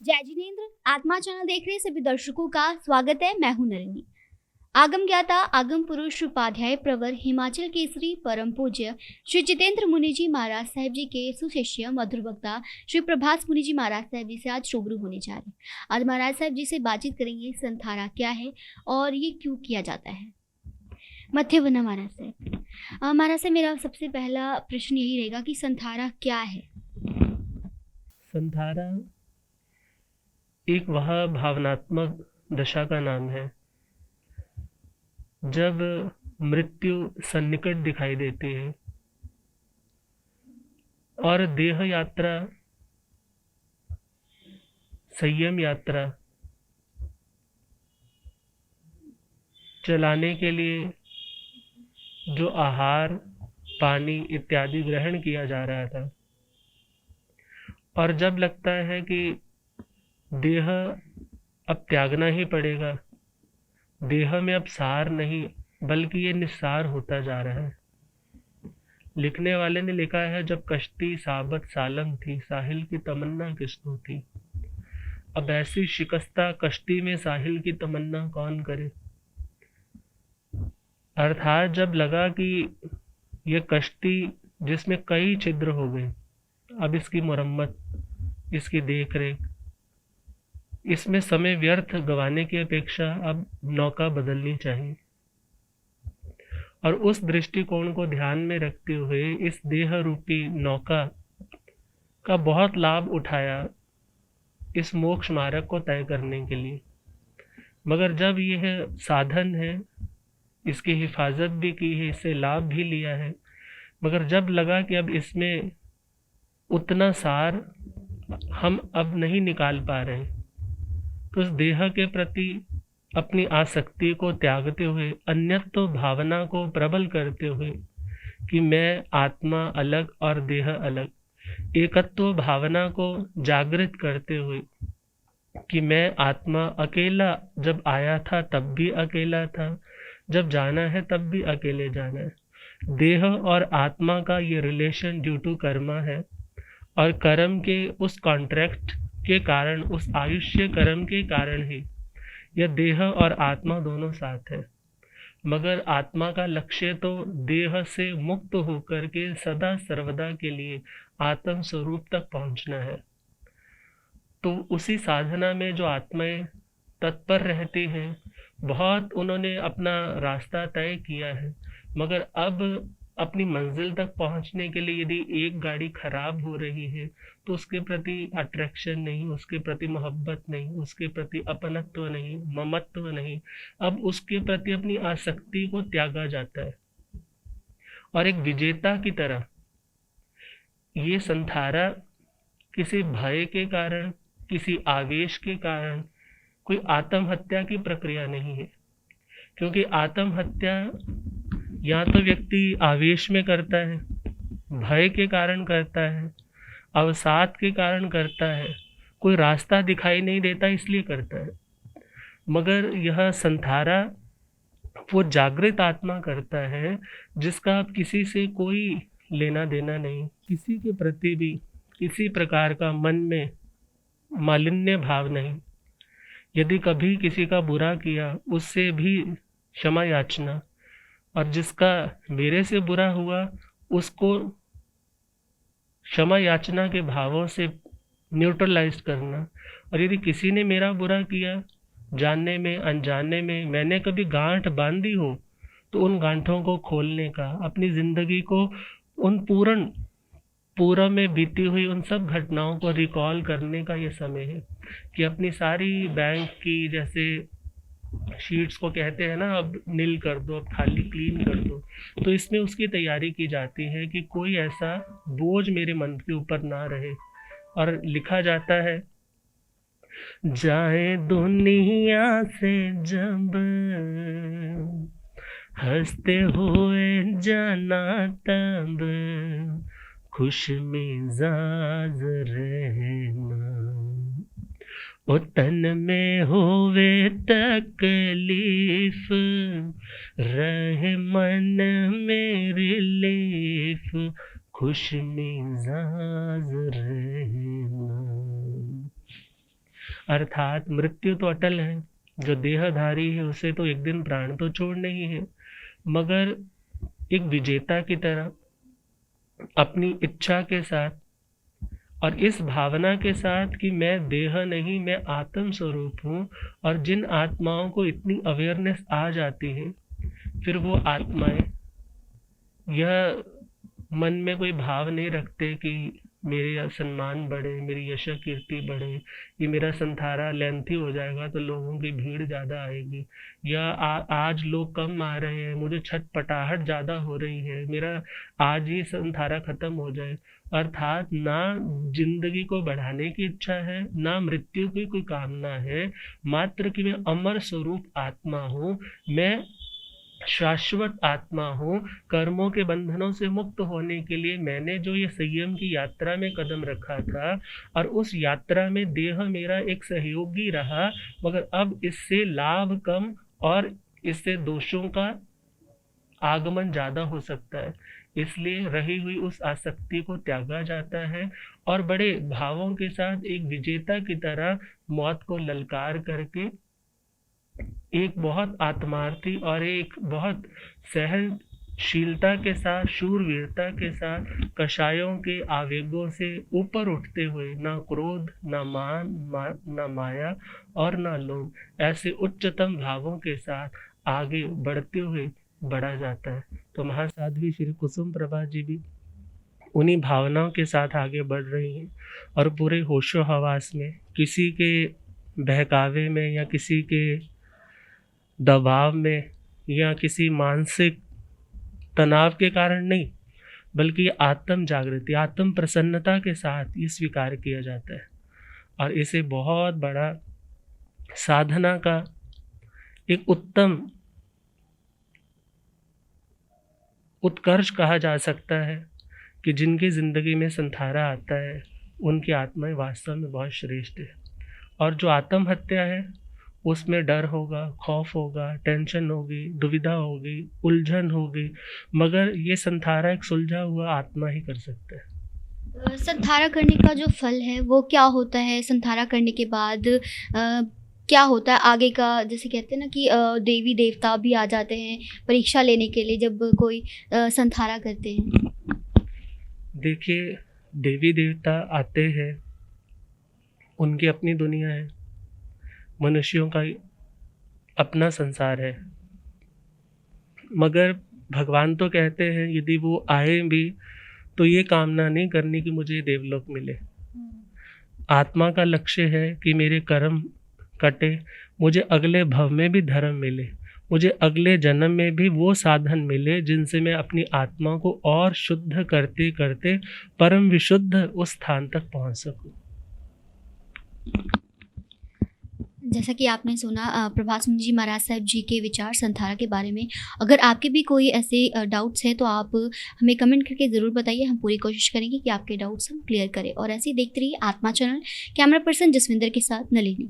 जय जिनेन्द्र। आत्मा चैनल देख रहे सभी दर्शकों का स्वागत है। मैं हूं नलिनी। आगम ज्ञाता आगम पुरुष उपाध्याय प्रवर हिमाचल केसरी परम पूज्य श्री जितेंद्र मुनि जी महाराज साहब जी के सुशिष्य मधुर वक्ता श्री प्रभास मुनि जी महाराज साहब जी से आज रूबरू होने जा रहे हैं। आज महाराज साहब जी से बातचीत करेंगे संथारा क्या है और ये क्यों किया जाता है। मध्य वना महाराज साहब। महाराज साहब, मेरा सबसे पहला प्रश्न यही रहेगा कि संथारा क्या है। संथारा एक वह भावनात्मक दशा का नाम है जब मृत्यु सन्निकट दिखाई देती है और देह यात्रा, संयम यात्रा चलाने के लिए जो आहार, पानी इत्यादि ग्रहण किया जा रहा था, और जब लगता है कि देह अब त्यागना ही पड़ेगा, देह में अब सार नहीं बल्कि ये निस्सार होता जा रहा है। लिखने वाले ने लिखा है, जब कश्ती साबत सालम थी, साहिल की तमन्ना किसको थी। अब ऐसी शिकस्ता कश्ती में साहिल की तमन्ना कौन करे। अर्थात जब लगा कि ये कश्ती जिसमें कई छिद्र हो गए, अब इसकी मरम्मत, इसकी देख रेख, इसमें समय व्यर्थ गंवाने की अपेक्षा अब नौका बदलनी चाहिए। और उस दृष्टिकोण को ध्यान में रखते हुए इस देह रूपी नौका का बहुत लाभ उठाया इस मोक्ष मार्ग को तय करने के लिए। मगर जब यह साधन है, इसकी हिफाजत भी की है, इससे लाभ भी लिया है, मगर जब लगा कि अब इसमें उतना सार हम अब नहीं निकाल पा रहे, तो उस देह के प्रति अपनी आसक्ति को त्यागते हुए, अन्यत्व भावना को प्रबल करते हुए कि मैं आत्मा अलग और देह अलग, एकत्व भावना को जागृत करते हुए कि मैं आत्मा अकेला जब आया था तब भी अकेला था, जब जाना है तब भी अकेले जाना है। देह और आत्मा का ये रिलेशन ड्यू टू कर्मा है, और कर्म के उस कॉन्ट्रैक्ट के कारण, उस आयुष्य कर्म के कारण ही यह देह और आत्मा दोनों साथ है। मगर आत्मा का लक्ष्य तो देह से मुक्त होकर के सदा सर्वदा के लिए आत्म स्वरूप तक पहुंचना है। तो उसी साधना में जो आत्माएं तत्पर रहती हैं, बहुत उन्होंने अपना रास्ता तय किया है, मगर अब अपनी मंजिल तक पहुंचने के लिए यदि एक गाड़ी खराब हो रही है तो उसके प्रति अट्रैक्शन नहीं, उसके प्रति मोहब्बत नहीं, उसके प्रति अपनत्व नहीं, ममत्व नहीं, अब उसके प्रति अपनी आसक्ति को त्यागा जाता है। और एक विजेता की तरह ये संथारा किसी भय के कारण, किसी आवेश के कारण कोई आत्महत्या की प्रक्रिया नहीं है। क्योंकि आत्महत्या या तो व्यक्ति आवेश में करता है, भय के कारण करता है, अवसाद के कारण करता है, कोई रास्ता दिखाई नहीं देता इसलिए करता है। मगर यह संथारा वो जागृत आत्मा करता है जिसका अब किसी से कोई लेना देना नहीं, किसी के प्रति भी किसी प्रकार का मन में मालिन्य भाव नहीं। यदि कभी किसी का बुरा किया उससे भी क्षमा याचना, और जिसका मेरे से बुरा हुआ उसको क्षमा याचना के भावों से न्यूट्रलाइज करना। और यदि किसी ने मेरा बुरा किया, जानने में अनजाने में मैंने कभी गांठ बांधी हो, तो उन गांठों को खोलने का, अपनी ज़िंदगी को उन पूर्व में बीती हुई उन सब घटनाओं को रिकॉल करने का ये समय है कि अपनी सारी बैंक की जैसे शीट्स को कहते हैं ना, अब नील कर दो, अब खाली क्लीन कर दो। तो इसमें उसकी तैयारी की जाती है कि कोई ऐसा बोझ मेरे मन के ऊपर ना रहे। और लिखा जाता है, जाए दुनिया से जब हंसते हुए जाना तब, खुश मिजाज रहना, ओ तन में होवे तकलीफ, रहे मन में रिलीफ, खुश मिजाज रहना। अर्थात मृत्यु तो अटल है, जो देहधारी है उसे तो एक दिन प्राण तो छोड़ने ही है, मगर एक विजेता की तरह अपनी इच्छा के साथ और इस भावना के साथ कि मैं देह नहीं, मैं आत्म स्वरूप हूँ, और जिन आत्माओं को इतनी अवेयरनेस आ जाती है, फिर वो आत्माएं यह मन में कोई भाव नहीं रखते कि मेरे सम्मान बढ़े, मेरी यश कीर्ति बढ़े, ये मेरा संथारा लेंथी हो जाएगा तो लोगों की भीड़ ज़्यादा आएगी, या आज लोग कम आ रहे हैं, मुझे छटपटाहट ज़्यादा हो रही है, मेरा आज ही संथारा खत्म हो जाए। अर्थात ना जिंदगी को बढ़ाने की इच्छा है, ना मृत्यु की कोई कामना है, मात्र कि मैं अमर स्वरूप आत्मा हूँ, मैं शाश्वत आत्मा हूँ। कर्मों के बंधनों से मुक्त होने के लिए मैंने जो ये संयम की यात्रा में कदम रखा था, और उस यात्रा में देह मेरा एक सहयोगी रहा, मगर अब इससे लाभ कम और इससे दोषों का आगमन ज़्यादा हो सकता है, इसलिए रही हुई उस आसक्ति को त्यागा जाता है और बड़े भावों के साथ एक विजेता की तरह मौत को ललकार करके एक बहुत आत्मार्थी और एक बहुत सहनशीलता के साथ, शूरवीरता के साथ, कषायों के आवेगों से ऊपर उठते हुए, ना क्रोध, ना मान, ना माया और ना लोभ, ऐसे उच्चतम भावों के साथ आगे बढ़ते हुए बढ़ा जाता है। तो महासाध्वी श्री कुसुम प्रभा जी भी उन्हीं भावनाओं के साथ आगे बढ़ रही हैं, और पूरे होशो हवास में, किसी के बहकावे में या किसी के दबाव में या किसी मानसिक तनाव के कारण नहीं, बल्कि आत्म जागृति, आत्म प्रसन्नता के साथ ये स्वीकार किया जाता है, और इसे बहुत बड़ा साधना का एक उत्तम उत्कर्ष कहा जा सकता है कि जिनकी ज़िंदगी में संथारा आता है उनकी आत्माएं वास्तव में बहुत श्रेष्ठ है। और जो आत्महत्या है उसमें डर होगा, खौफ होगा, टेंशन होगी, दुविधा होगी, उलझन होगी, मगर ये संथारा एक सुलझा हुआ आत्मा ही कर सकता है। संथारा करने का जो फल है वो क्या होता है? संथारा करने के बाद क्या होता है आगे का? जैसे कहते हैं ना कि देवी देवता भी आ जाते हैं परीक्षा लेने के लिए जब कोई संथारा करते हैं। देखिए, देवी देवता आते हैं, उनकी अपनी दुनिया है, मनुष्यों का अपना संसार है, मगर भगवान तो कहते हैं यदि वो आए भी तो ये कामना नहीं करनी कि मुझे देवलोक मिले। आत्मा का लक्ष्य है कि मेरे कर्म कटे, मुझे अगले भव में भी धर्म मिले, मुझे अगले जन्म में भी वो साधन मिले जिनसे मैं अपनी आत्मा को और शुद्ध करते करते परम विशुद्ध उस स्थान तक पहुंच सकूं। जैसा कि आपने सुना प्रभास मुनि जी महाराज साहब जी के विचार संथारा के बारे में। अगर आपके भी कोई ऐसे डाउट्स हैं तो आप हमें कमेंट करके ज़रूर बताइए, हम पूरी कोशिश करेंगे कि आपके डाउट्स हम क्लियर करें। और ऐसे ही देखते रहिए आत्मा चैनल। कैमरा पर्सन जसविंदर के साथ नलिनी।